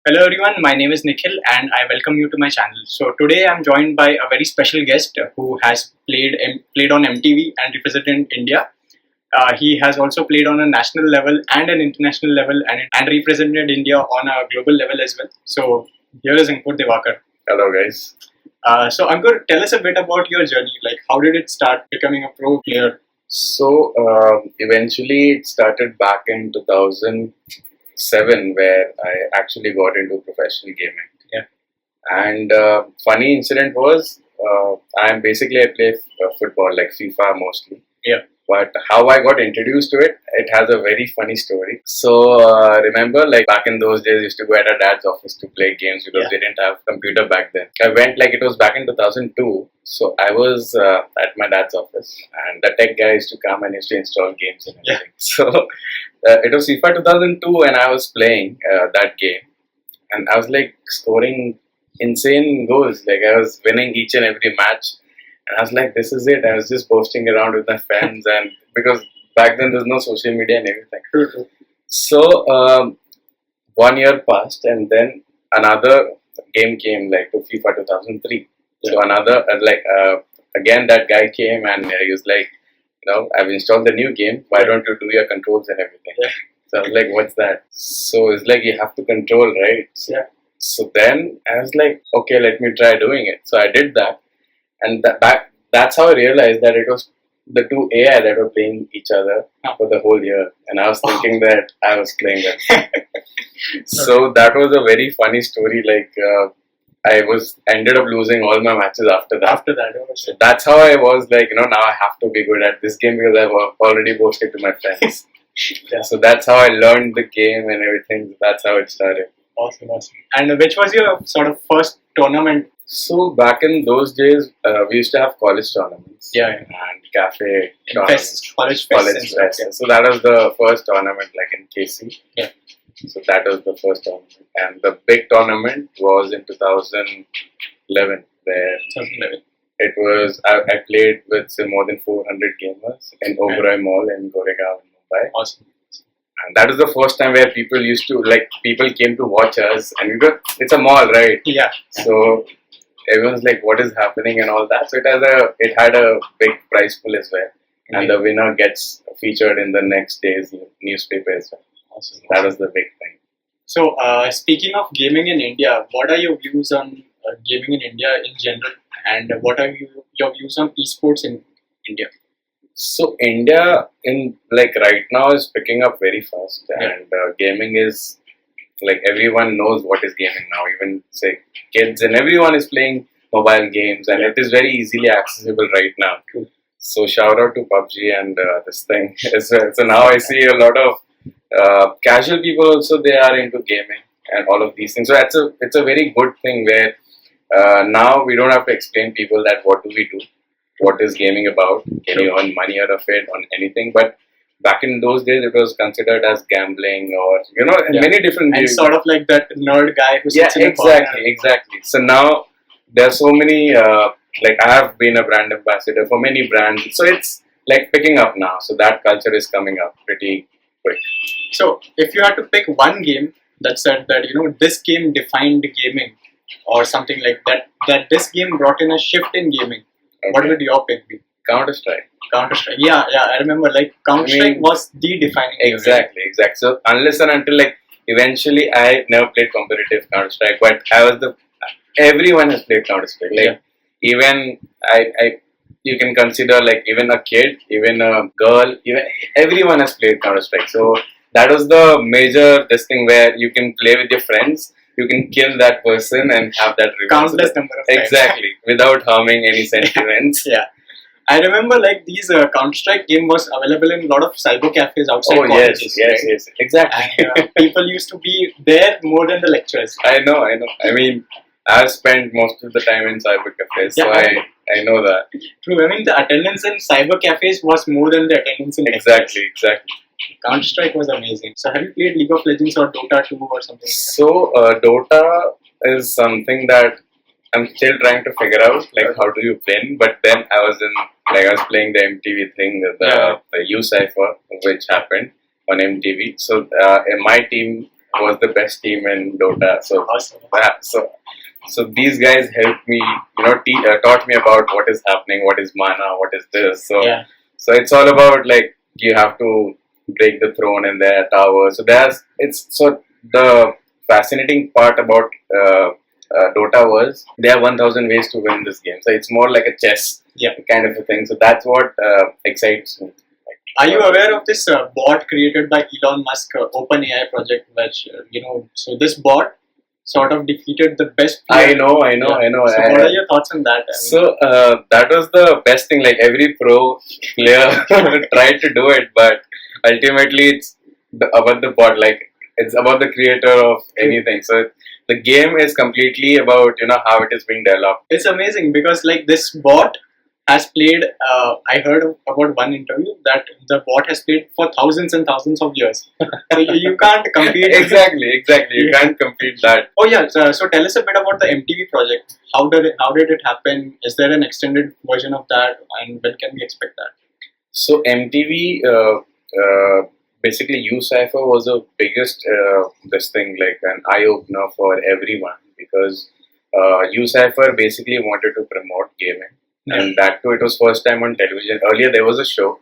Hello everyone, my name is Nikhil and I welcome you to my channel. So today I'm joined by a very special guest who has played on MTV and represented India. He has also played on a national level and an international level and represented India on a global level as well. So here is Ankur Diwakar. Hello guys. So Ankur, tell us a bit about your journey. Like how did it start becoming a pro player? So eventually it started back in 2007 where I actually got into professional gaming. Yeah. And funny incident was I play football like FIFA mostly. Yeah. But how I got introduced to it, it has a very funny story. So remember, like back in those days, I used to go at our dad's office to play games because they didn't have computer back then. I went like it was back in 2002. So I was at my dad's office, and the tech guy used to come and used to install games and everything. So it was FIFA 2002, and I was playing that game, and I was like scoring insane goals. Like I was winning each and every match. And I was like, this is it. I was just posting around with my friends, and because back then there's no social media and everything. So 1 year passed, and then another game came like to FIFA 2003. Yeah. So another again that guy came and he was like, I've installed the new game. Why don't you do your controls and everything? Yeah. So I was like, what's that? So it's like you have to control, right? Yeah. So then I was like, okay, let me try doing it. So I did that. And that's how I realized that it was the two AI that were playing each other for the whole year. And I was thinking that I was playing them. So that was a very funny story. Like I ended up losing all my matches after that. So that's how I was like, now I have to be good at this game because I've already posted to my friends. Yeah. So that's how I learned the game and everything. That's how it started. Awesome. And which was your sort of first tournament? So back in those days, we used to have college tournaments. Yeah. And cafe tournaments. College fest. Yeah. So that was the first tournament, like in KC. Yeah. So that was the first tournament, and the big tournament was in 2011, where it was I played with more than 400 gamers in Oberoi Mall in Goregaon, Mumbai. Awesome. And that was the first time where people came to watch us, and it's a mall, right? Yeah. So everyone's like, what is happening and all that. So it had a big prize pool as well. And the winner gets featured in the next day's newspaper as well. Awesome. That was the big thing. So speaking of gaming in India, what are your views on gaming in India in general? And what are your views on esports in India? So India right now is picking up very fast. And gaming is like everyone knows what is gaming now. Even say kids and everyone is playing mobile games, and it is very easily accessible right now. True. So shout out to PUBG and this thing as well. So now I see a lot of casual people also, they are into gaming and all of these things. So it's a very good thing where now we don't have to explain people that what do we do, what is gaming about, can you earn money out of it on anything. But back in those days, it was considered as gambling or, many different and sort of like that nerd guy who sits in the corner. Exactly. So now there are so many, I have been a brand ambassador for many brands. So it's like picking up now. So that culture is coming up pretty quick. So if you had to pick one game that said that, this game defined gaming or something like that this game brought in a shift in gaming, what would your pick be? Counter-Strike. Yeah, I remember Counter-Strike was the defining game. Exactly. So unless and until eventually I never played competitive Counter-Strike, but everyone has played Counter-Strike. Even you can consider even a kid, even a girl, everyone has played Counter-Strike. So that was the major thing where you can play with your friends, you can kill that person and have that revenge. Countless number of times. Exactly, without harming any sentiments. Yeah. I remember these Counter-Strike game was available in a lot of cyber cafes outside colleges. Yes, exactly. And people used to be there more than the lecturers. I know. I mean, I've spent most of the time in cyber cafes, so I know that. True. I mean, the attendance in cyber cafes was more than the attendance in lectures. Exactly. Counter-Strike was amazing. So have you played League of Legends or Dota 2 or something like that? So Dota is something that I'm still trying to figure out, how do you win? But then I was playing the MTV thing, the U Cypher, which happened on MTV. So in my team, was the best team in Dota. So Awesome. so these guys helped me, taught me about what is happening, what is mana, what is this. So Yeah. so it's all about like you have to break the throne in their tower. So the fascinating part about Dota was there are 1,000 ways to win this game. So it's more like a chess Yeah. kind of a thing. So that's what excites me. Are you aware of this bot created by Elon Musk Open AI project? Which so this bot sort of defeated the best player. I know. So what are your thoughts on that? So that was the best thing. Like every pro player tried to do it, but ultimately it's about the bot. Like it's about the creator of anything. So the game is completely about how it is being developed. It's amazing because like this bot has played. I heard about one interview that the bot has played for thousands and thousands of years. So you can't compete. Exactly. You can't compete that. Oh yeah. So tell us a bit about the MTV project. How did it happen? Is there an extended version of that? And when can we expect that? So MTV, basically U Cypher was the biggest this thing, like an eye opener for everyone, because U Cypher basically wanted to promote gaming, and that too it was first time on television. Earlier there was a show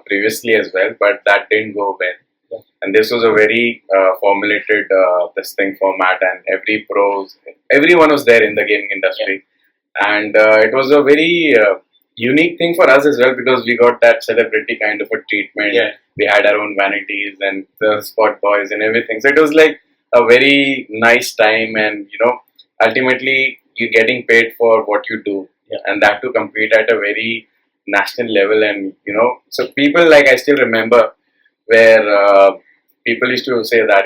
previously as well, but that didn't go well. And this was a very formulated this thing format, and everyone was there in the gaming industry, and it was a very unique thing for us as well, because we got that celebrity kind of a treatment. We had our own vanities and the spot boys and everything. So it was like a very nice time, and ultimately you're getting paid for what you do, and that to compete at a very national level. And so people, like, I still remember where people used to say that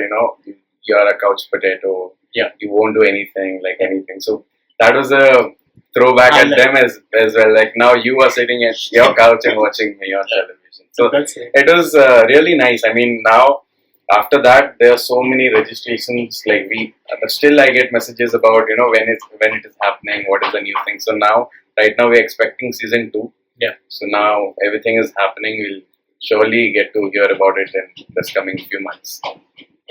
you're a couch potato, you won't do anything, like anything. So that was a throwback at them as well. Like now you are sitting at your couch and watching me on television. So it was really nice. I mean, now after that there are so many registrations. Like still I get messages about when it is happening, what is the new thing. So right now we're expecting season 2. So now everything is happening. We'll surely get to hear about it in this coming few months.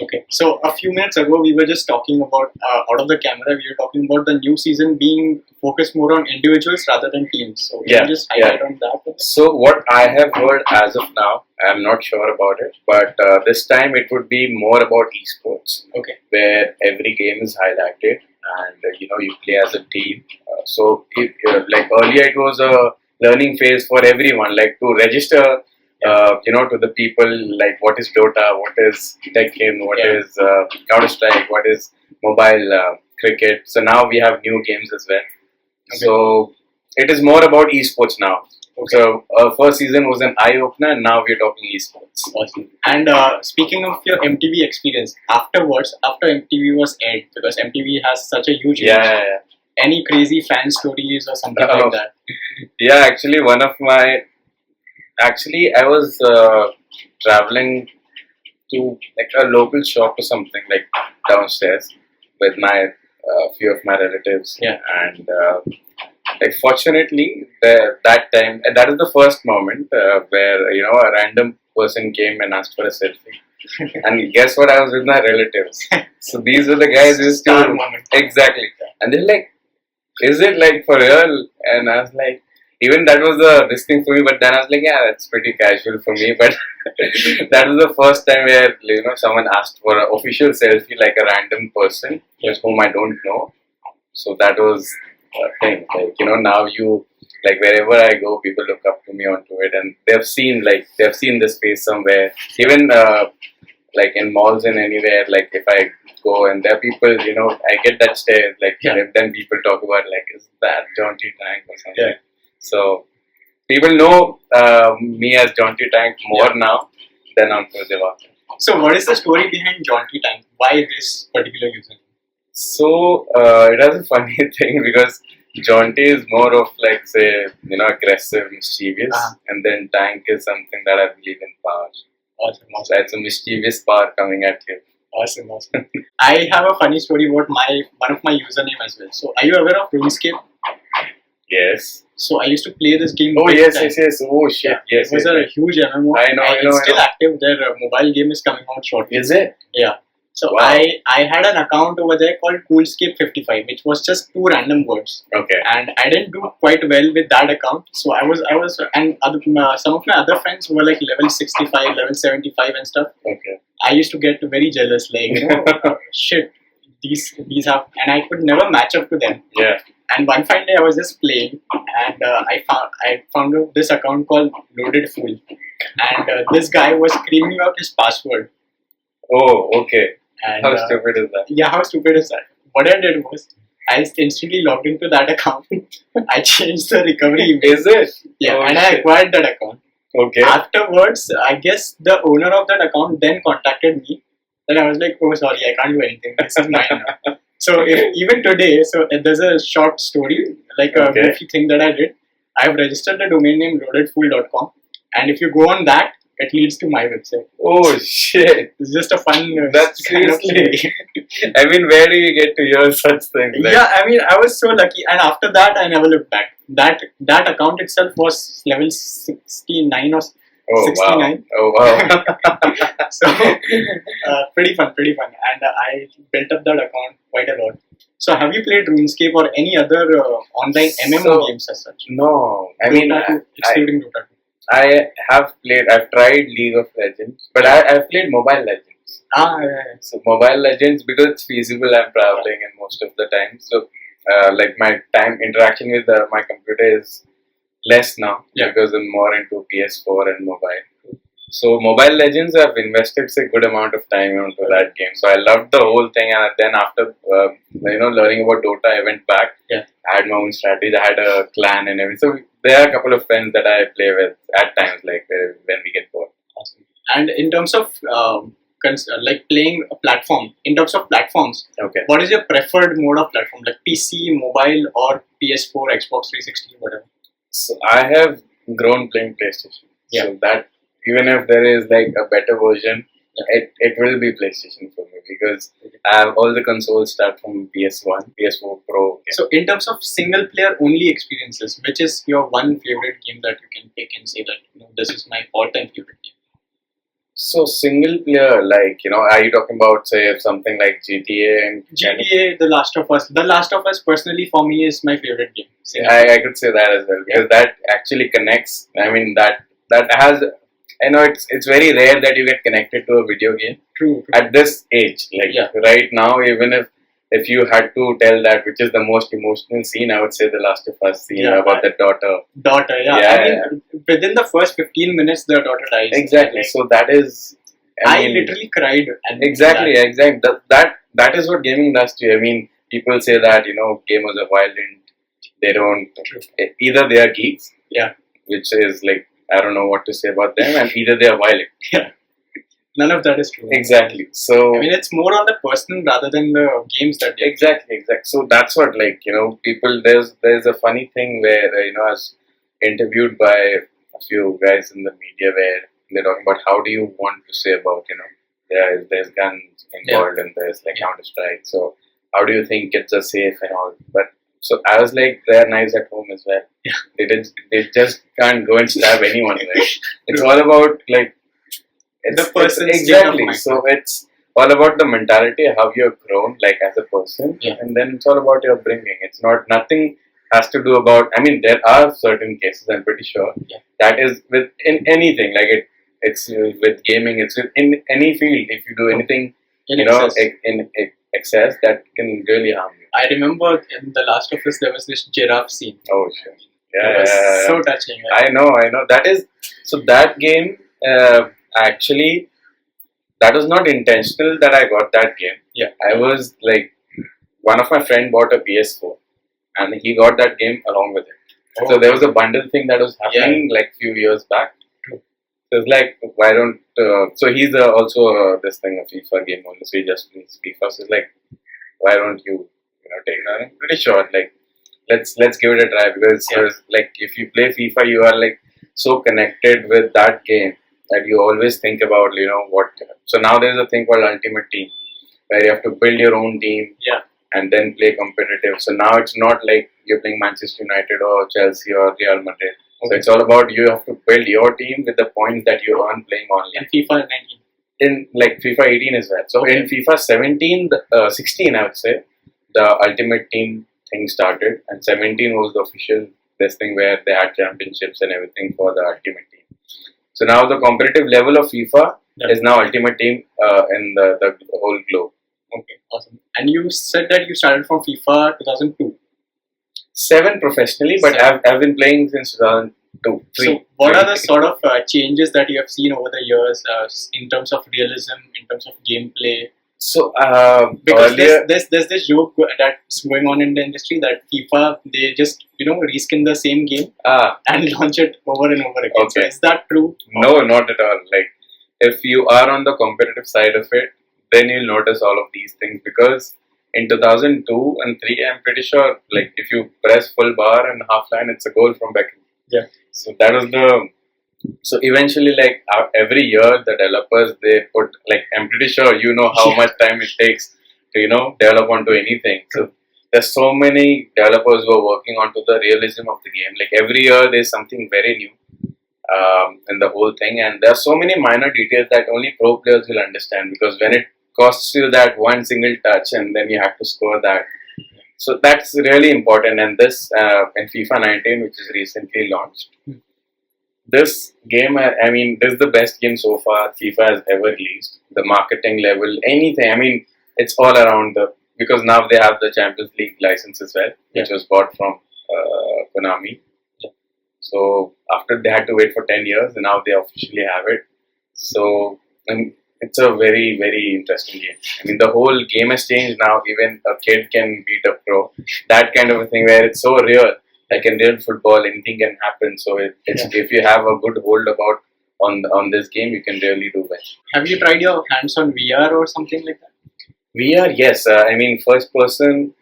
Okay, so a few minutes ago we were just talking about out of the camera. We were talking about the new season being focused more on individuals rather than teams. So can you just highlight on that? So what I have heard as of now, I'm not sure about it, but this time it would be more about esports. Okay, where every game is highlighted, and you play as a team. So like earlier it was a learning phase for everyone, like to register. To the people, like what is Dota, what is Tekken, what is Counter Strike, what is mobile cricket. So now we have new games as well. Okay. So it is more about esports now. Okay. So first season was an eye opener, and now we're talking esports. Awesome. And speaking of your MTV experience, after MTV was aired, because MTV has such a huge reach, any crazy fan stories or something like that? Yeah, actually I was traveling to like a local shop or something, like downstairs, with my few of my relatives. And like fortunately that time, and that is the first moment where a random person came and asked for a selfie. And guess what? I was with my relatives. So these were the guys who used to exactly. And they're like, "Is it like for real?" And I was like, even that was this thing for me, but then I was like, yeah, that's pretty casual for me. But that was the first time where someone asked for an official selfie, like a random person whom I don't know. So that was a thing. Like now like wherever I go, people look up to me onto it, and they've seen this face somewhere. Even like in malls and anywhere, like if I go and there are people, I get that stare. Like then people talk about like, is that Jaunty Tank or something? So people know me as Jaunty Tank more now than Ankur Diwakar. So what is the story behind Jaunty Tank? Why this particular username? So it has a funny thing, because Jaunty is more of like, say, aggressive, mischievous, and then Tank is something that I believe in power. Awesome. So it's a mischievous power coming at you. Awesome. I have a funny story about one of my username as well. So are you aware of RuneScape? Yes. So I used to play this game. Oh yes. Oh shit. Yes. It was a huge MMO. I know. It's still active. Their mobile game is coming out shortly. Is it? Yeah. So Wow. I had an account over there called Coolscape55, which was just two random words, Okay. and I didn't do quite well with that account. So I was, and other, some of my other friends were like level 65, level 75 and stuff. Okay. I used to get very jealous, like shit, these have, and I could never match up to them. Yeah. And one fine day I was just playing, and I found out this account called Loaded Fool, and this guy was screaming out his password. Oh, okay. And How stupid is that? yeah, how stupid is that? What I did was I instantly logged into that account. I changed the recovery email. Is it? Yeah, Oh, and I shit. acquired that account. Okay. Afterwards, I guess the owner of that account then contacted me. Then I was like, oh, sorry, I can't do anything. This is mine now. So even today, so there's a short story, like a Okay. goofy thing that I did. I've registered the domain name loadedfool.com, and if you go on that, it leads to my website. Oh shit. It's just a fun That's kind of seriously. play. I mean, where do you get to hear such things? Like, Yeah, I mean, I was so lucky, and after that, I never looked back. That account itself was level 69 or Oh 69. wow. Oh wow. So pretty fun, and I built up that account quite a lot. So have you played RuneScape or any other online MMO So- games as such? No. I mean, Dota 2, excluding Dota 2. I have played. I've tried League of Legends, but I've played Mobile Legends. Yeah. So Mobile Legends, because it's feasible, I'm traveling and most of the time. So like my time interaction with my computer is less now Yeah. because I'm more into PS4 and mobile. So Mobile Legends, I've invested a good amount of time into that game. So I loved the whole thing, and then after learning about Dota, I went back. Yeah. I had my own strategy. I had a clan and everything. So there are a couple of friends that I play with at times, like when we get bored. Awesome. And in terms of like playing a platform, in terms of platforms, Okay. what is your preferred mode of platform, like PC, mobile, or PS4, Xbox 360, whatever? So I have grown playing PlayStation. Yeah. So that even if there is like a better version, it will be PlayStation for me because I have all the consoles start from PS1, PS4 Pro. Okay. So in terms of single player only experiences, which is your one favorite game that you can pick and say that this is my all-time favorite game? So single player, like are you talking about say something like GTA and GTA, The Last of Us. The Last of Us personally for me is my favorite game. Single I could say that as well because that actually connects. I mean that has. I know it's very rare that you get connected to a video game True. at this age. Like right now, even if you had to tell that which is the most emotional scene, I would say The Last of Us scene about the daughter. Daughter, yeah. I mean, within the first 15 minutes, the daughter dies. Exactly. So that is. I literally cried. Exactly. That is what gaming does to you. I mean, people say that gamers are violent. They don't. Either they are geeks. Yeah. Which is like I don't know what to say about them, and either they are violent. Yeah. None of that is true. Exactly. So I mean, it's more on the person rather than the games that. Exactly. So that's what people. There's a funny thing where I was interviewed by a few guys in the media where they're talking about how do you want to say about there's guns involved and there's like Counter Strike. So how do you think kids are safe and all? But so I was like, they're nice at home as well. Yeah. They just can't go and stab anyone. Right? It's all about like the person's exactly. So it's all about the mentality, how you've grown like as a person, and then it's all about your upbringing. It's nothing has to do about. I mean, there are certain cases. I'm pretty sure that is in anything like it's with gaming. It's in any field. If you do anything, in excess, that can really harm you. I remember in The Last of Us there was this giraffe scene. Oh sure. Yeah, it was so touching. I know. That is so. That game actually, that was not intentional that I got that game. Yeah. I was like, one of my friend bought a PS4, and he got that game along with it. Oh, so there was a bundle thing that was happening like few years back. True. So it's like, why don't? So he's also this thing a FIFA game only. So he just plays FIFA. So it's like, why don't you take that? I'm pretty sure like. Let's give it a try because like if you play FIFA, you are like so connected with that game that you always think about what. So now there's a thing called Ultimate Team where you have to build your own team and then play competitive. So now it's not like you're playing Manchester United or Chelsea or Real Madrid. Okay. So it's all about you have to build your team with the points that you earn playing online. And FIFA 19. in like FIFA 18 as well. So in FIFA 17, 16, I would say, the Ultimate Team thing started, and 17 was the official this thing where they had championships and everything for the Ultimate Team. So now the competitive level of FIFA is now Ultimate Team in the whole globe. Okay, awesome. And you said that you started from FIFA 2002. 7 professionally, but I've been playing since 2002. So, what are the sort of changes that you have seen over the years in terms of realism, in terms of gameplay? So, because there's this joke that's going on in the industry that FIFA, they just reskin the same game and launch it over and over again. Okay. So is that true? No, not at all. Like, if you are on the competitive side of it, then you'll notice all of these things, because in 2002 and 3, I'm pretty sure, like, if you press full bar and half line, it's a goal from Beckham. Yeah. So that was the. So eventually, like, every year, the developers, they put, like, I'm pretty sure you know how much time it takes to develop onto anything. So there's so many developers who are working onto the realism of the game. Like, every year there's something very new in the whole thing, and there are so many minor details that only pro players will understand, because when it costs you that one single touch and then you have to score that. So that's really important. And this in FIFA 19, which is recently launched, this game, I mean, this is the best game so far FIFA has ever released. The marketing level, anything, I mean, it's all around because now they have the Champions League license as well, which was bought from Konami. So after they had to wait for 10 years, and now they officially have it. So it's a very, very interesting game. I mean, the whole game has changed now. Even a kid can beat a pro. That kind of a thing where it's so real. Like in real football, anything can happen. So if you have a good hold about on this game, you can really do well. Have you tried your hands on VR or something like that? VR, yes. I mean, first person.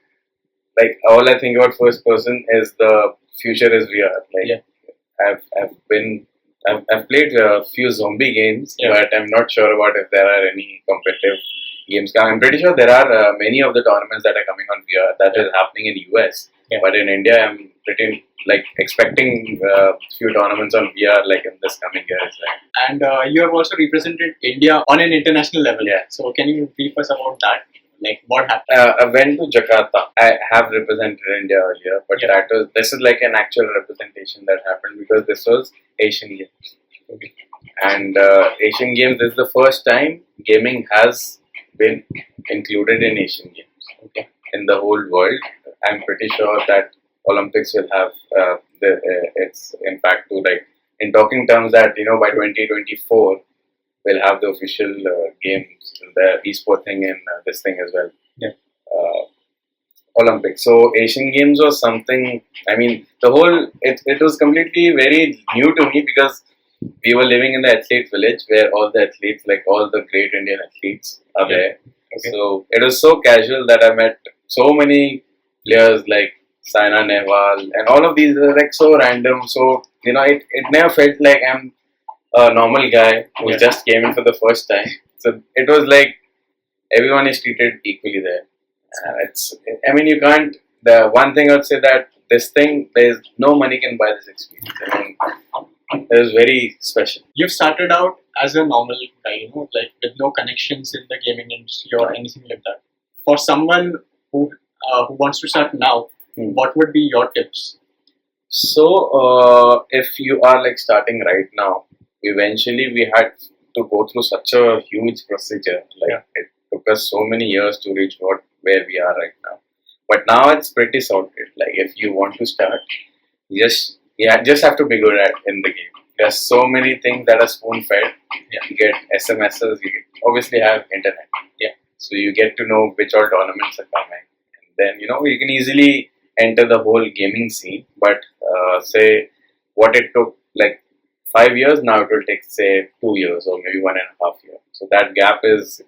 Like, all I think about first person is the future is VR. Like, I've played a few zombie games, but I'm not sure about if there are any competitive games. I'm pretty sure there are many of the tournaments that are coming on VR that is happening in US. But in India, I'm pretty expecting a few tournaments on VR like in this coming year as well. And you have also represented India on an international level. Yeah. So can you brief us about that? Like, what happened? I went to Jakarta. I have represented India earlier, but this is like an actual representation that happened because this was Asian Games. Okay. And Asian Games, this is the first time gaming has been included in Asian Games. Okay. In the whole world. I'm pretty sure that Olympics will have its impact too. Like, in talking terms that by 2024 we'll have the official games, the Esports thing and this thing as well. Yeah. Olympics. So Asian Games was something. I mean, the whole it was completely very new to me because we were living in the athlete village where all the athletes, like all the great Indian athletes, are there. Okay. So it was so casual that I met so many players like Saina Nehwal and all of these are like so random. So it never felt like I'm a normal guy who just came in for the first time. So it was like everyone is treated equally there. I mean, you can't. The one thing I would say that this thing, there's no money can buy this experience. I mean, it was very special. You've started out as a normal guy, like with no connections in the gaming industry or anything like that. For someone who wants to start now, what would be your tips? So, if you are like starting right now, eventually we had to go through such a huge procedure. Like it took us so many years to reach where we are right now. But now it's pretty sorted. Like if you want to start, just have to be good at in the game. There's so many things that are spoon fed. You get SMSs. Obviously have internet. So you get to know which all tournaments are coming. Then you can easily enter the whole gaming scene. But say what it took like 5 years, now it will take say 2 years or maybe 1.5 years. So that gap is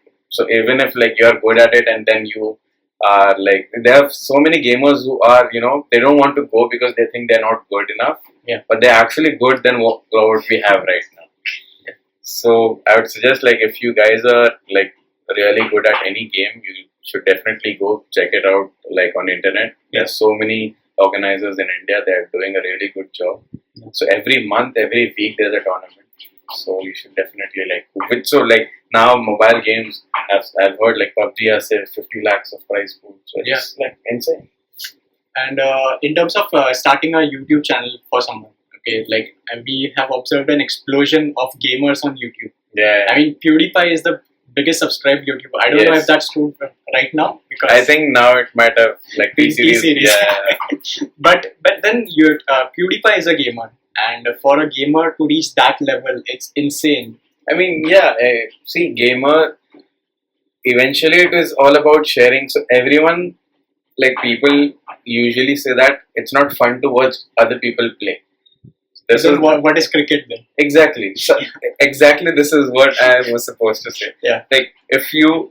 even if like you are good at it and then you are like there are so many gamers who are they don't want to go because they think they're not good enough. But they're actually good than what we have right now. So I would suggest like if you guys are like really good at any game, you should definitely go check it out like on internet. There's so many organizers in India, they're doing a really good job. So every month, every week there's a tournament. So you should definitely like. So like now mobile games, I've heard like PUBG has say 50 lakhs of prize pool. So it's like insane. And in terms of starting a YouTube channel for someone, okay, like we have observed an explosion of gamers on YouTube. Yeah. I mean, PewDiePie is the biggest subscribed YouTuber. I don't know if that's true right now, because I think now it might have like T series. Yeah. but then PewDiePie is a gamer, and for a gamer to reach that level, it's insane. I mean, yeah. See, gamer. Eventually, it is all about sharing. So everyone, like people, usually say that it's not fun to watch other people play. This is what is cricket then? Exactly. So, exactly, this is what I was supposed to say. Yeah. Like, if you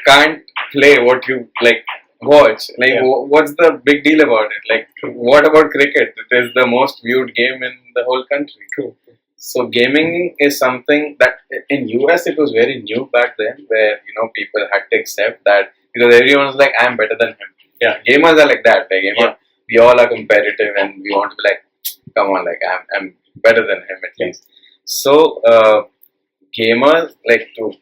can't play what you like watch, like what's the big deal about it? Like, what about cricket? It is the most viewed game in the whole country. True. So gaming is something that in US it was very new back then, where people had to accept that because everyone was like, I'm better than him. Yeah. Gamers are like that. Like we all are competitive and we want to be like, come on, like I'm better than him at least. So gamers like to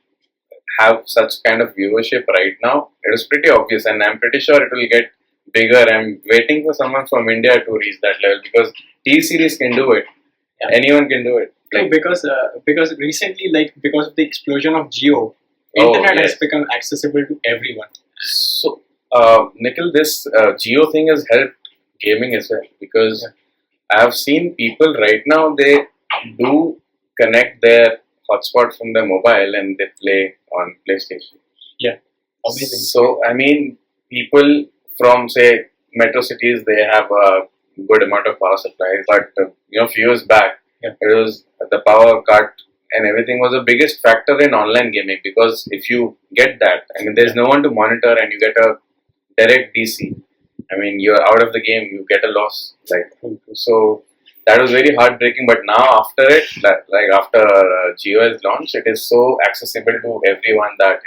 have such kind of viewership right now. It is pretty obvious, and I'm pretty sure it will get bigger. I'm waiting for someone from India to reach that level because T series can do it. Yeah. Anyone can do it. Like, because recently, like because of the explosion of Geo, internet has become accessible to everyone. So Nikhil, this Geo thing has helped gaming as well because I have seen people right now, they do connect their hotspot from their mobile and they play on PlayStation. Yeah, amazing. So I mean, people from say metro cities, they have a good amount of power supplies, but few years back, it was the power cut and everything was the biggest factor in online gaming because if you get that, I mean, there's no one to monitor and you get a direct DC. I mean, you're out of the game, you get a loss. Like, so that was very heartbreaking. But now after it, after Geo is launched, it is so accessible to everyone that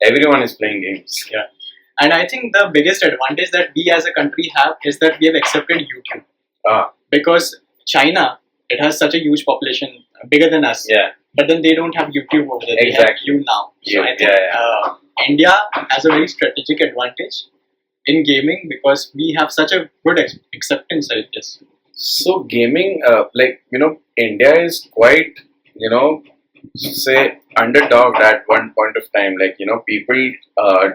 everyone is playing games. Yeah, and I think the biggest advantage that we as a country have is that we have accepted YouTube. Because China, it has such a huge population, bigger than us. Yeah. But then they don't have YouTube over there. Exactly. They have you now. So I think India has a very strategic advantage in gaming because we have such a good acceptance, I guess. So gaming, India is quite, say underdog at one point of time. Like, people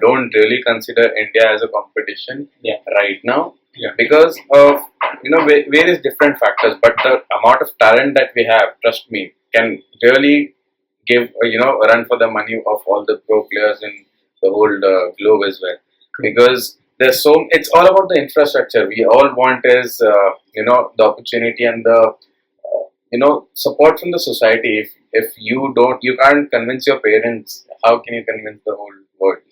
don't really consider India as a competition right now because of, various different factors. But the amount of talent that we have, trust me, can really give, a run for the money of all the pro players in the whole globe as well. Because there's it's all about the infrastructure. We all want is, the opportunity and the, support from the society. If you can't convince your parents, how can you convince the whole world?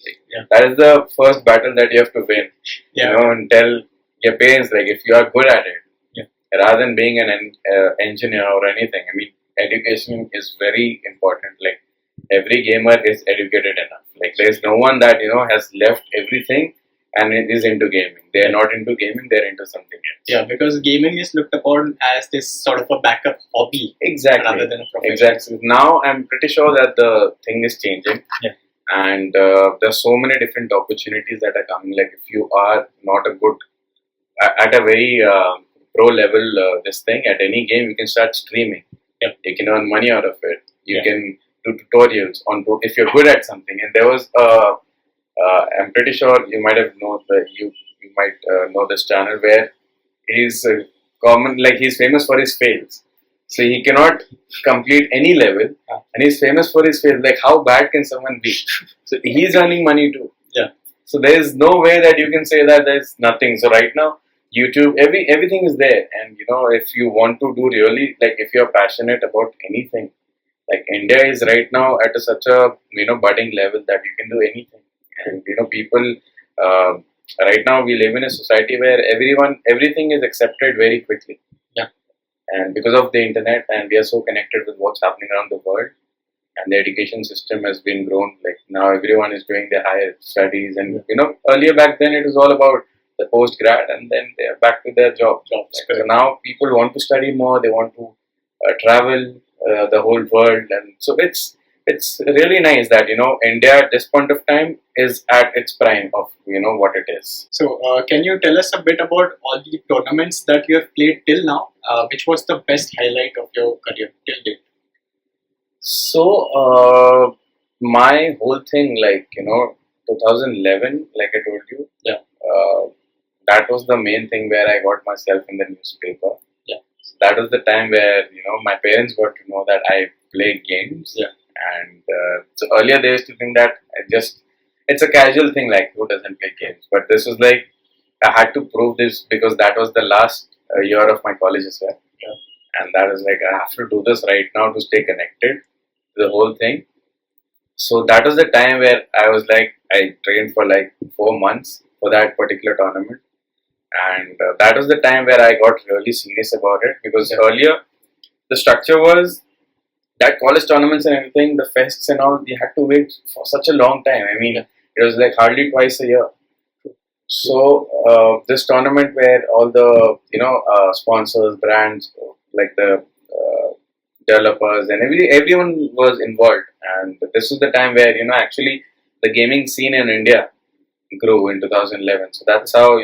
That is the first battle that you have to win. And tell your parents, like, if you are good at it, rather than being an engineer or anything. I mean, education is very important. Like, every gamer is educated enough. Like, there's no one that, has left everything and it is into gaming. They are not into gaming, they're into something else. Yeah, because gaming is looked upon as this sort of a backup hobby. Exactly. Rather than a profession. Exactly. Now I'm pretty sure that the thing is changing. Yeah. And there's so many different opportunities that are coming. Like, if you are not a good, at a very pro level, this thing, at any game, you can start streaming. Yeah. You can earn money out of it. You can do tutorials on if you're good at something. And there was I'm pretty sure you might have known you might know this channel where he's he's famous for his fails. So he cannot complete any level, and he's famous for his fails. Like, how bad can someone be? So he's earning money too. Yeah. So there is no way that you can say that there's nothing. So right now, YouTube, everything is there, and if you want to do really, like, if you're passionate about anything, like, India is right now at such a budding level that you can do anything. And people right now we live in a society where everything is accepted very quickly. Yeah. And because of the internet, and we are so connected with what's happening around the world, and the education system has been grown. Like, now everyone is doing their higher studies, and earlier back then it was all about the post grad, and then they are back to their jobs. So now people want to study more. They want to travel. the whole world, and so it's really nice that India at this point of time is at its prime of what it is. So, can you tell us a bit about all the tournaments that you have played till now? Which was the best highlight of your career till date? So my whole thing, 2011, like I told you, Yeah. that was the main thing where I got myself in the newspaper. Yeah. So that was the time where my parents got to know that I play games. Yeah. And so earlier they used to think that it's a casual thing, like who doesn't play games. But this was like I had to prove this because that was the last year of my college as well. Yeah. And that was like I have to do this right now to stay connected to the whole thing. So that was the time where I was like I trained for like 4 months for that particular tournament. And that was the time where I got really serious about it because earlier the structure was that college tournaments and everything, the fests and all, you had to wait for such a long time. I mean, it was like hardly twice a year. So this tournament where all the sponsors, brands, like the developers and everyone was involved, and this was the time where actually the gaming scene in India grew in 2011. So that's how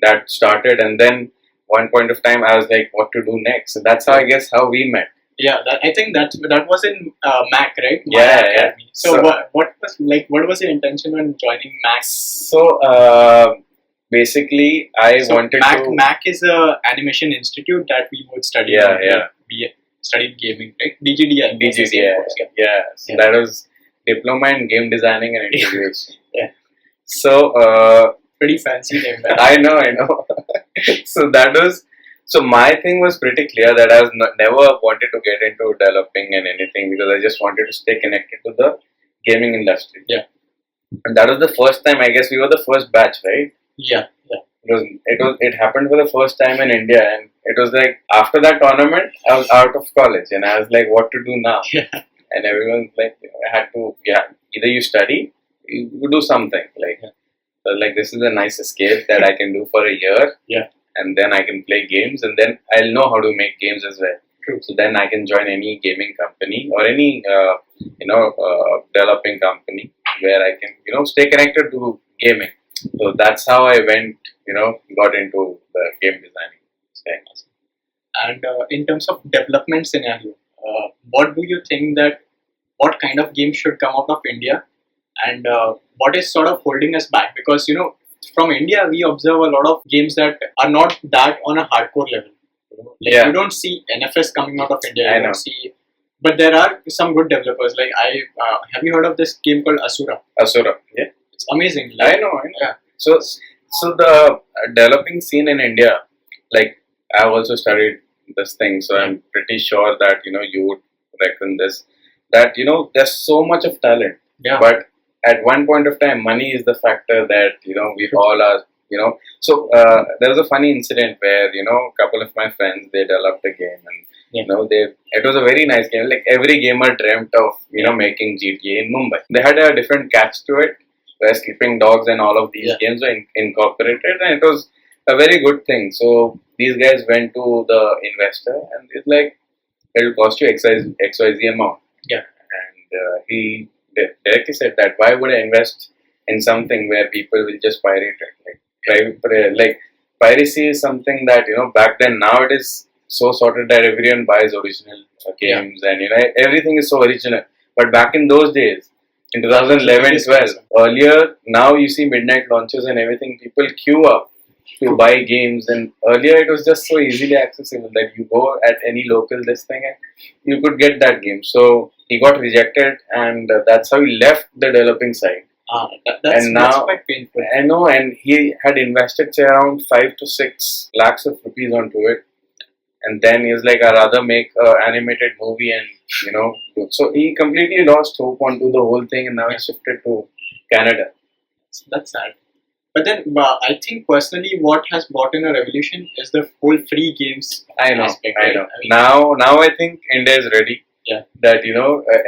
that started, and then one point of time I was like, what to do next? So that's how I guess how we met. Yeah, I think that was in Mac, right? Yeah. Academy. So what was your intention when joining Mac? So basically, I wanted to. Mac is a animation institute that we would study. Yeah. We studied gaming, right? DGDI. Yeah. So that was diploma in game designing and integration. Yeah. So pretty fancy name. I know. So that was. So my thing was pretty clear that I was never wanted to get into developing and anything because I just wanted to stay connected to the gaming industry. Yeah. And that was the first time. I guess we were the first batch, right? Yeah. It happened for the first time in India, and it was like after that tournament, I was out of college, and I was like, what to do now? Yeah. And everyone's like, I had to, either you study, you do something so like this is a nice escape that I can do for a year. Yeah. And then I can play games, and then I'll know how to make games as well. True. So then I can join any gaming company or any developing company where I can stay connected to gaming. So that's how I went got into the game designing. And in terms of development scenario, what do you think what kind of games should come out of India, and what is sort of holding us back? Because from India, we observe a lot of games that are not that on a hardcore level. You don't see NFS coming out of India. I you know. don't see, but there are some good developers. Like have you heard of this game called Asura? Asura, yeah, It's amazing. I know. Yeah. So the developing scene in India, like I've also studied this thing, so I'm pretty sure that you would reckon this that there's so much of talent, but at one point of time, money is the factor that we all are. So there was a funny incident where a couple of my friends, they developed a game, and it was a very nice game. Like every gamer dreamt of making GTA in Mumbai. They had a different catch to it, where skipping dogs and all of these games were incorporated, and it was a very good thing. So these guys went to the investor, and it's like it will cost you XYZ amount. Yeah. And he directly said that why would I invest in something where people will just pirate it? Like piracy is something that back then, now it is so sorted that everyone buys original games, and everything is so original. But back in those days, in 2011, 12, earlier, now you see midnight launches and everything, people queue up to buy games, and earlier it was just so easily accessible that you go at any local this thing and you could get that game. So he got rejected, and that's how he left the developing side. That's quite painful. I know, and he had invested say around 5 to 6 lakhs of rupees onto it, and then he was like, I'd rather make an animated movie, and so he completely lost hope onto the whole thing, and now he shifted to Canada. That's sad. But then I think personally, what has brought in a revolution is the whole free games aspect. I know. Now I think India is ready. Yeah. That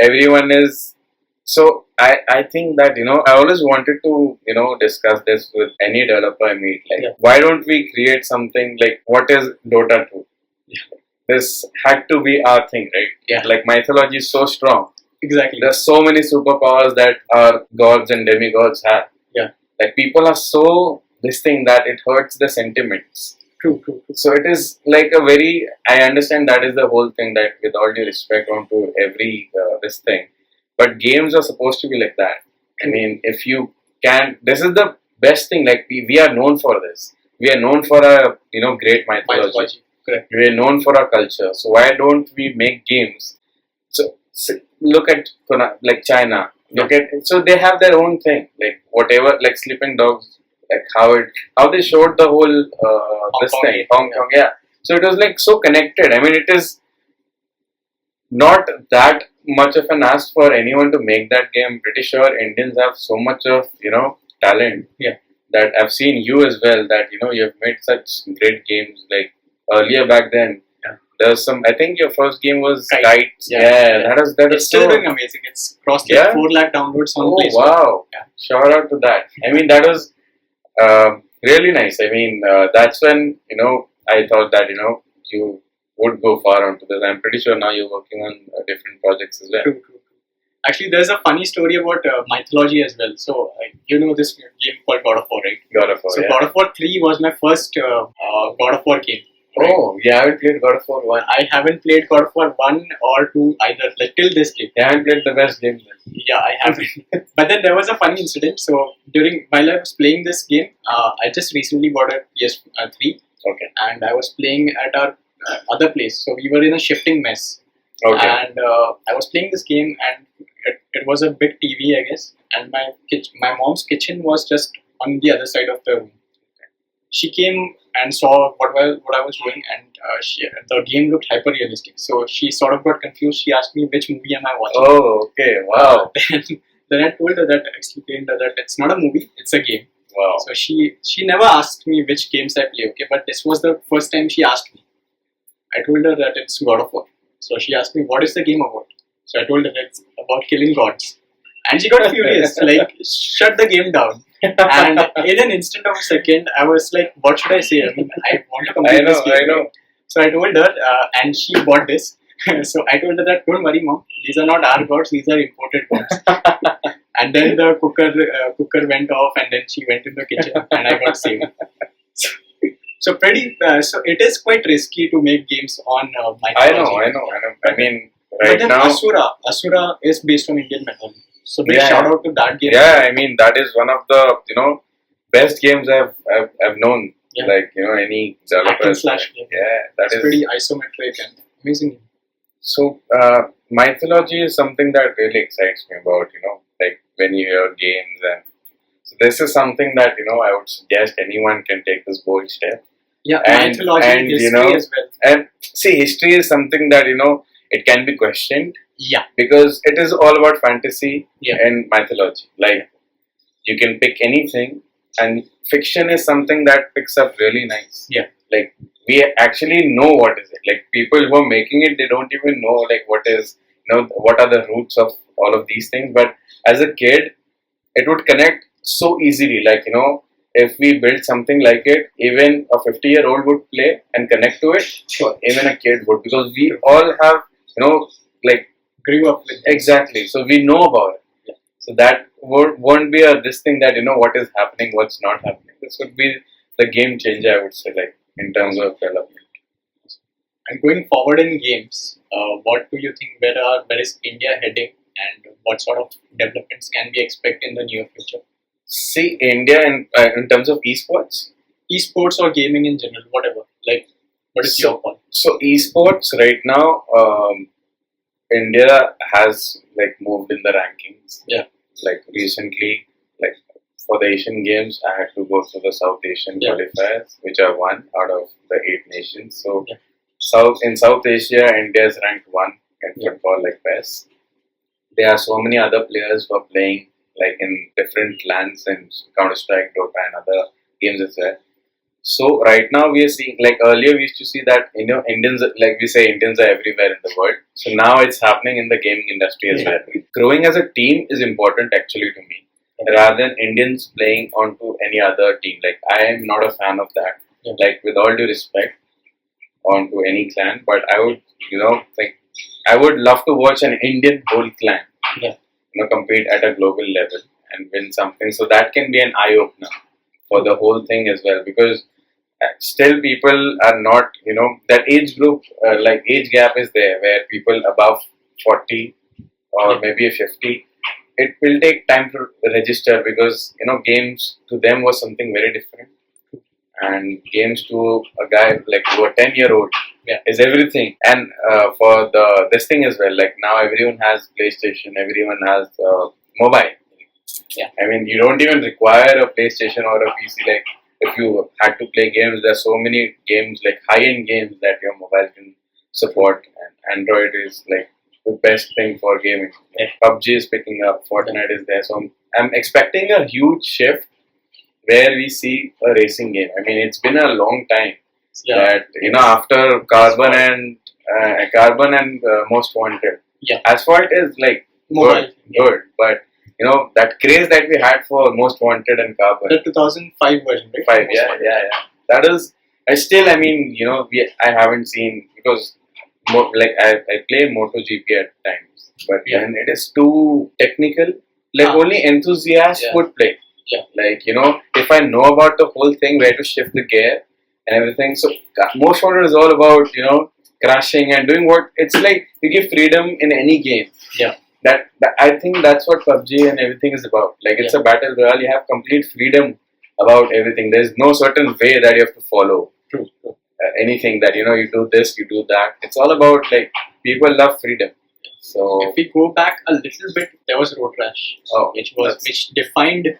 everyone is. So I think that I always wanted to discuss this with any developer I meet. Like, why don't we create something like what is Dota 2? this had to be our thing, right? Yeah. Like mythology is so strong. Exactly. There's so many superpowers that our gods and demigods have. Yeah. Like people are so this thing that it hurts the sentiments. True. So it is like a very. I understand that is the whole thing, that with all due respect onto every this thing, but games are supposed to be like that. I mean, if you can, this is the best thing. Like we are known for this. We are known for our great mythology. Correct. We are known for our culture. So why don't we make games? So look at like China. Look at, so they have their own thing. Like whatever, like Sleeping Dogs, like how they showed the whole this Kong, thing, Hong Kong. Yeah. So it was like so connected. I mean, it is not that much of an ask for anyone to make that game. I'm pretty sure Indians have so much of talent. Yeah. That I've seen you as well. That you've made such great games. Like earlier back then, there's some. I think your first game was Kites. Yeah, that It's is still so. doing amazing. It's crossed like 4 lakh downloads on Oh Play Store. wow! Yeah. Shout out to that. I mean, that was really nice. I mean, that's when I thought that you would go far onto this. I'm pretty sure now you're working on different projects as well. True. Actually, there's a funny story about mythology as well. So, this game called God of War, right? God of War. So, yeah. God of War 3 was my first God of War game. Right? Oh, you haven't played God of War 1. I haven't played God of War 1 or 2 either, like till this game. You haven't played the best game then. Yeah, I haven't. But then there was a funny incident. So, while I was playing this game, I just recently bought a PS3. Okay. And I was playing at our other place. So, we were in a shifting mess. Okay. And I was playing this game, and it was a big TV, I guess. And my mom's kitchen was just on the other side of the room. She came and saw what I was doing, and the game looked hyper realistic. So she sort of got confused. She asked me, which movie am I watching? Oh, okay. Wow. Then I told her that, explained her that it's not a movie, it's a game. Wow. So she never asked me which games I play, okay? But this was the first time she asked me. I told her that it's God of War. So she asked me, what is the game about? So I told her it's about killing gods. And she got furious, like, shut the game down. And in an instant of a second, I was like, what should I say? I mean, I want to complete this game. I know. So I told her, and she bought this. So I told her that, don't worry, mom, these are not our gods, these are imported gods. And then the cooker went off, and then she went in the kitchen, and I got saved. So so it is quite risky to make games on mythology. I know. I mean, But right then now. Asura is based on Indian mythology. So big shout out to that game. Yeah, I mean that is one of the best games I've known. Yeah. Like any developers. Hack-and-slash game. Yeah, It's pretty isometric and amazing. So mythology is something that really excites me about. Like when you hear games, and so this is something that I would suggest anyone can take this bold step. Yeah, And mythology, history as well. And see, history is something that it can be questioned. Yeah. Because it is all about fantasy Yeah. and mythology. Like you can pick anything, and fiction is something that picks up really nice. Yeah. Like we actually know what is it. Like people who are making it, they don't even know like what is what are the roots of all of these things. But as a kid, it would connect so easily. Like if we built something like it, even a 50-year-old would play and connect to it. Sure. Even a kid would, because we all have like. Grew up with Exactly. So we know about it. Yeah. So that won't be this thing that what is happening, what's not happening. This would be the game changer, I would say, like in terms of development. And going forward in games, what do you think? Where is India heading, and what sort of developments can we expect in the near future? See, India in terms of esports. Esports or gaming in general, whatever. Like, what is your call? So esports right now, India has like moved in the rankings. Yeah. Like recently, like for the Asian Games, I had to go to the South Asian qualifiers, which are one out of the 8 nations. So in South Asia, India is ranked 1 in football, like best. There are so many other players who are playing like in different lands and Counter-Strike, Dota, and other games as well. So right now we are seeing, like earlier we used to see that Indians, like we say, Indians are everywhere in the world. So now it's happening in the gaming industry as well. Growing as a team is important actually to me, rather than Indians playing onto any other team. Like I am not a fan of that. Like with all due respect, onto any clan, but I would, like, I would love to watch an Indian whole clan, Yeah. Compete at a global level and win something. So that can be an eye opener for the whole thing as well, because still people are not, that age group, like age gap is there where people above 40 or maybe 50, it will take time to register, because games to them was something very different, and games to a guy like to a 10-year-old is everything. And for this thing as well, like now everyone has PlayStation, everyone has mobile. Yeah. I mean, you don't even require a PlayStation or a PC. Like if you had to play games, there's so many games, like high-end games, that your mobile can support, and Android is like the best thing for gaming. Yeah. PUBG is picking up, Fortnite is there, so I'm expecting a huge shift where we see a racing game. I mean, it's been a long time that after Carbon and Most Wanted, Asphalt is like Mobile. good, but that craze that we had for Most Wanted and Carbon, The 2005 version, right? five, yeah. That is, I mean, I haven't seen, because I play MotoGP at times, but then it is too technical. Like only enthusiasts would play. Yeah. Like, if I know about the whole thing, where to shift the gear and everything. So Most Wanted is all about, crashing and doing what, it's like you give freedom in any game. Yeah. That I think that's what PUBG and everything is about. Like it's a battle royale, you have complete freedom about everything. There's no certain way that you have to follow. True. Anything that, you do this, you do that. It's all about, like, people love freedom. So if we go back a little bit, there was Road Rash, which defined.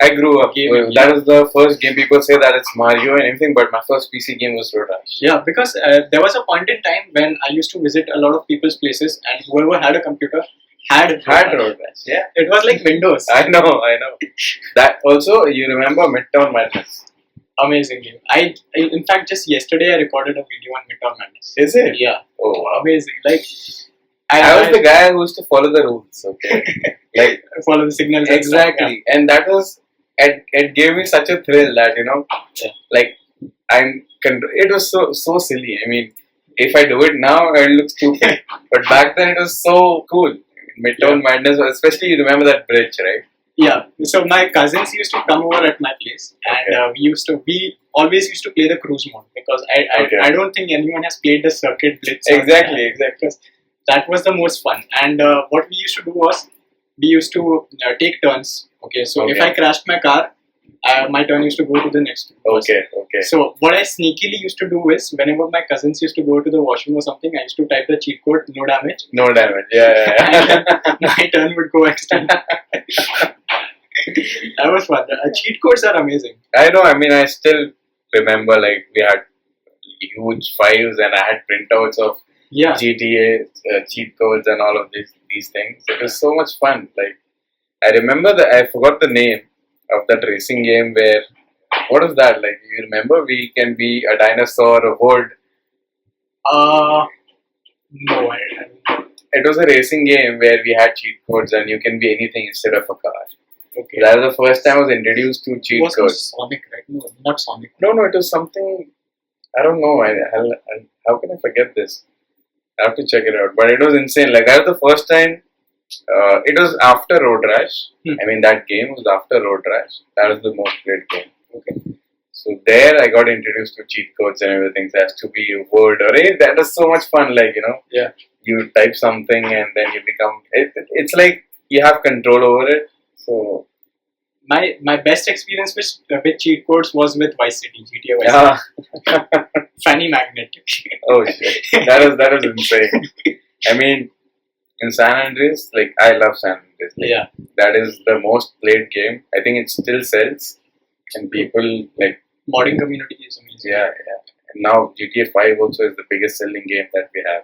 I grew up. Gaming, that was the first game. People say that it's Mario and everything, but my first PC game was Road Rash. Yeah, because there was a point in time when I used to visit a lot of people's places, and whoever had a computer had Road Rash. Yeah, it was like Windows. I know. That also, you remember Midtown Madness? Amazing game. I in fact, just yesterday I recorded a video on Midtown Madness. Is it? Yeah. Oh, wow. Amazing. Like I was the guy who used to follow the rules. Okay, like follow the signals. Exactly, and that was. It gave me such a thrill that like it was so silly. I mean, if I do it now, it looks stupid. But back then, it was so cool. Midtown Madness, especially you remember that bridge, right? Yeah. So my cousins used to come over at my place, and we always used to play the cruise mode, because I don't think anyone has played the circuit blitz. Exactly. Because that was the most fun. And what we used to do was we used to take turns. Okay, so if I crashed my car, my turn used to go to the next person. Okay. So what I sneakily used to do is, whenever my cousins used to go to the washroom or something, I used to type the cheat code, no damage. No damage, yeah. And my turn would go extend. That was fun. Cheat codes are amazing. I know, I mean, I still remember, like, we had huge files and I had printouts of GTA cheat codes and all of these things. It was so much fun. Like, I remember I forgot the name of that racing game where, what is that? Like, you remember we can be a dinosaur, a wood? No, I don't. It was a racing game where we had cheat codes and you can be anything instead of a car. Okay. That was the first time I was introduced to cheat codes. It was Sonic, right? No, not Sonic. No, it was something, I don't know. How can I forget this? I have to check it out. But it was insane. Like, that was the first time. It was after Road Rash. I mean, that game was after Road Rash. That was the most played game. Okay. So there I got introduced to cheat codes and everything. So it has to be a word or that was so much fun. Like, Yeah. You type something and then you become. It's like you have control over it. So my best experience with cheat codes was with Vice City, GTA Vice City. Fanny magnet. Oh shit! That is insane. I mean, in San Andreas, like, I love San Andreas. Like, that is the most played game. I think it still sells, and people like. Modding community is amazing. Yeah. And now GTA 5 also is the biggest selling game that we have.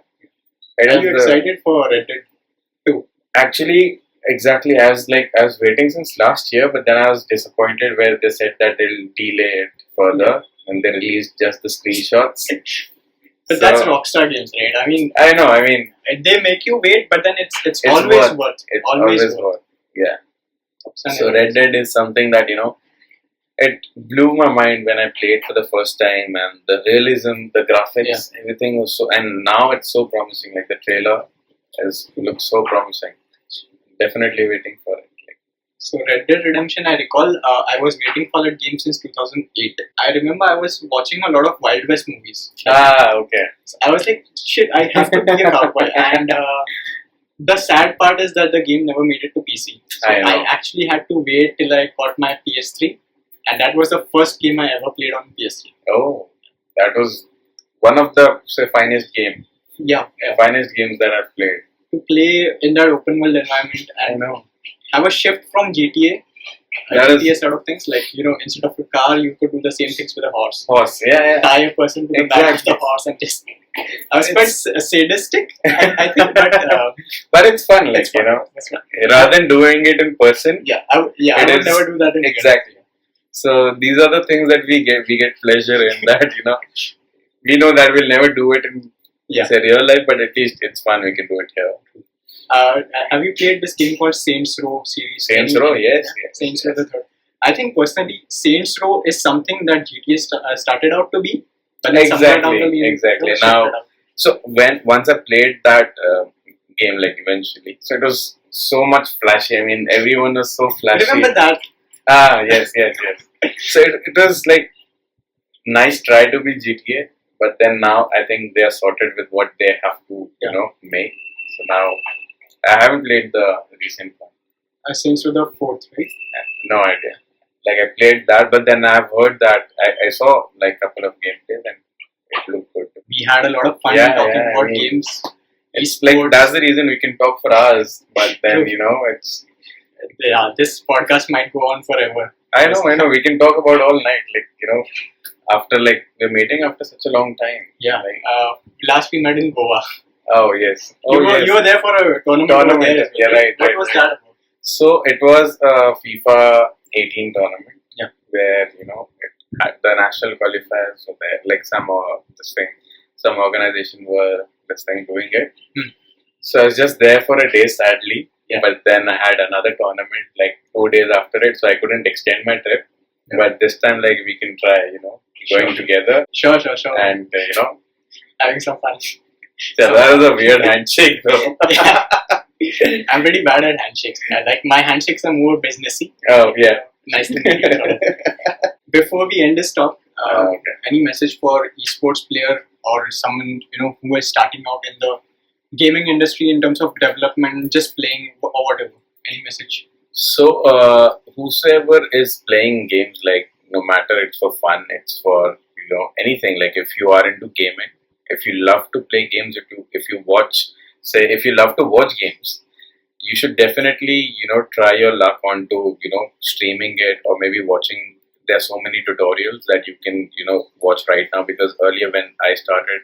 Are you excited for Red Dead 2? Actually, exactly. I was waiting since last year, but then I was disappointed where they said that they'll delay it further, and they released just the screenshots. But that's Rockstar Games, right? I mean, I know. I mean, they make you wait, but then it's always worth. It's always worth. Yeah. So Red Dead is something that it blew my mind when I played for the first time, and the realism, the graphics, everything was so. And now it's so promising. Like the trailer looks so promising. Definitely waiting for it. So Red Dead Redemption, I recall, I was waiting for that game since 2008. I remember I was watching a lot of Wild West movies. Okay. So I was like, shit, I have to be a cowboy. And the sad part is that the game never made it to PC. So I actually had to wait till I got my PS3. And that was the first game I ever played on PS3. Oh, that was one of the finest games. Yeah. Finest games that I've played. To play in that open world environment and have a shift from GTA, GTA sort of things, like, instead of a car, you could do the same things with a horse. Tie a person to the back of the horse and just. I was quite sadistic, I think, but it's fun, like, it's fun. It's fun. Rather than doing it in person. I would never do that in exactly. So these are the things that we get pleasure in. That we know that we'll never do it in real life, but at least it's fun. We can do it here. Have you played this game called Saints Row series? Saints Row, yes. Saints Row the third. I think personally, Saints Row is something that GTA started out to be, but then exactly. Now, so once I played that game, like eventually, so it was so much flashy. I mean, everyone was so flashy. Remember that? Yes. So it was like nice try to be GTA, but then now I think they are sorted with what they have to, make. So now I haven't played the recent one. Saints Row the fourth, right? No idea. Like I played that, but then I've heard that I saw like a couple of gameplays and it looked good. We had a lot of fun talking about games. It's like that's the reason we can talk for hours, but then it's. Yeah, this podcast might go on forever. I know. We can talk about all night, like after like we're meeting after such a long time. Yeah. Last we met in Goa. Oh yes. You were there for a tournament. Yeah, right. What was that about? So it was a FIFA 18 tournament. Yeah. Where it had the national qualifiers. So there, like some organization were doing it. So I was just there for a day, sadly. Yeah. But then I had another tournament like 2 days after it, so I couldn't extend my trip. Yeah. But this time, like we can try, going together. Sure. And having some fun. So that was a weird handshake, though. I'm pretty bad at handshakes. My handshakes are more businessy. Oh yeah. Nice to meet you. Before we end this talk, any message for esports player or someone who is starting out in the gaming industry in terms of development, just playing or whatever? Any message? So, whosoever is playing games, like no matter it's for fun, it's for anything. Like if you are into gaming, if you love to play games, if you love to watch games, you should definitely try your luck onto streaming it or maybe watching. There are so many tutorials that you can watch right now, because earlier when I started,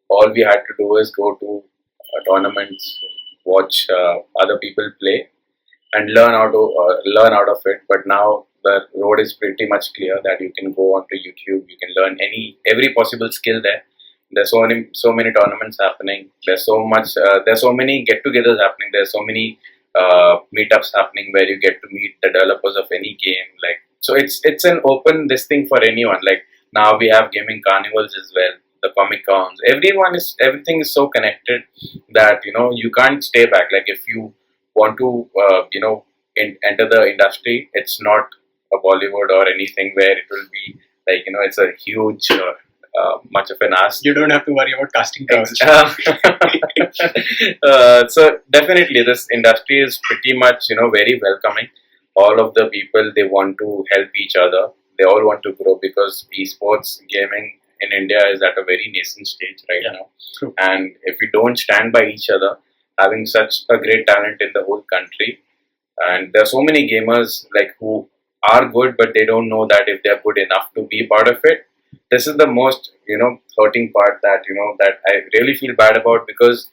all we had to do is go to tournaments, watch other people play, and learn out of it. But now the road is pretty much clear that you can go onto YouTube, you can learn every possible skill there. There's so many tournaments happening. There's so many get-togethers happening. There's so many meetups happening where you get to meet the developers of any game. Like so, it's an open thing for anyone. Like now we have gaming carnivals as well. The Comic Cons, everything is so connected that you can't stay back. Like if you want to enter the industry, it's not a Bollywood or anything where it will be like it's a huge much of an ask. You don't have to worry about casting couch. So definitely this industry is pretty much very welcoming. All of the people, they want to help each other. They all want to grow, because esports gaming in India is at a very nascent stage now. True. And if we don't stand by each other, having such a great talent in the whole country, and there are so many gamers like who are good, but they don't know that if they're good enough to be part of it. This is the most hurting part that that I really feel bad about, because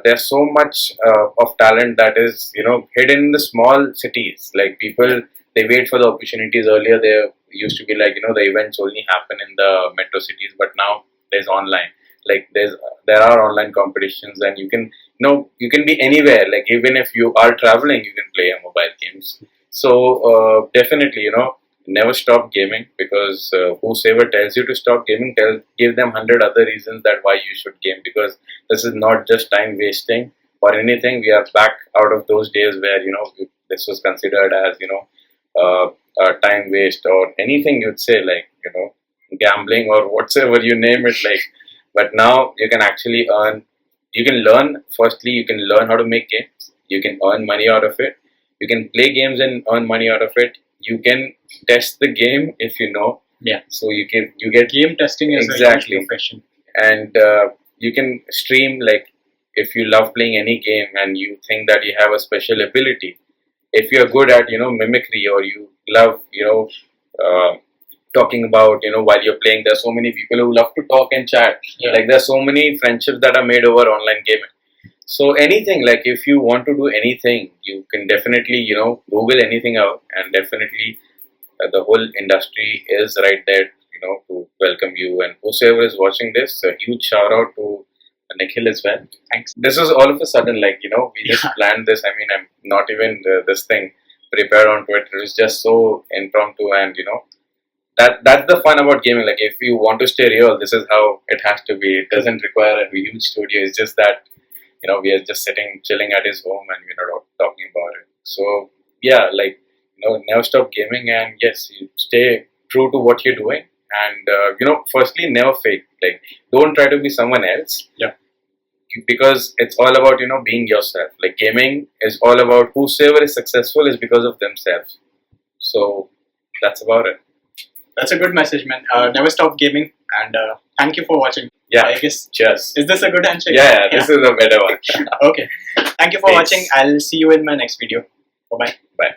there's so much of talent that is hidden in the small cities. Like people, they wait for the opportunities. Earlier there used to be like the events only happen in the metro cities, but now there's online. Like there are online competitions, and you can you can be anywhere. Like even if you are traveling, you can play mobile games. So definitely never stop gaming, because whosoever tells you to stop gaming, give them 100 other reasons that why you should game, because this is not just time wasting or anything. We are back out of those days where this was considered as time waste or anything you'd say, like gambling or whatsoever you name it, like. But now you can actually earn. You can learn. Firstly, you can learn how to make games. You can earn money out of it. You can play games and earn money out of it. You can test the game if you know. Yeah. So you get Game testing is exactly a huge profession. And you can stream, like if you love playing any game and you think that you have a special ability. If you're good at mimicry, or you love talking about while you're playing, there's so many people who love to talk and chat. Yeah. Like there's so many friendships that are made over online gaming. So anything, like if you want to do anything, you can definitely Google anything out, and definitely the whole industry is right there to welcome you. And whosoever is watching this, a huge shout out to Nikhil as well. Thanks. This was all of a sudden, like we just planned this. I mean, I'm not even this thing prepared onto it. It was just so impromptu, and that's the fun about gaming. Like if you want to stay real, this is how it has to be. It doesn't require a huge studio. It's just that we are just sitting, chilling at his home, and we're not talking about it. So yeah, like never stop gaming, and yes, you stay true to what you're doing, and firstly, never fake. Like don't try to be someone else. Yeah. Because it's all about being yourself. Like gaming is all about whosoever is successful is because of themselves. So that's about it. That's a good message, man. Never stop gaming, and thank you for watching. Yeah, I guess. Cheers. Is this a good handshake? Yeah, this is a better one. Okay. Thank you for Thanks. watching. I'll see you in my next video. Bye bye. Bye.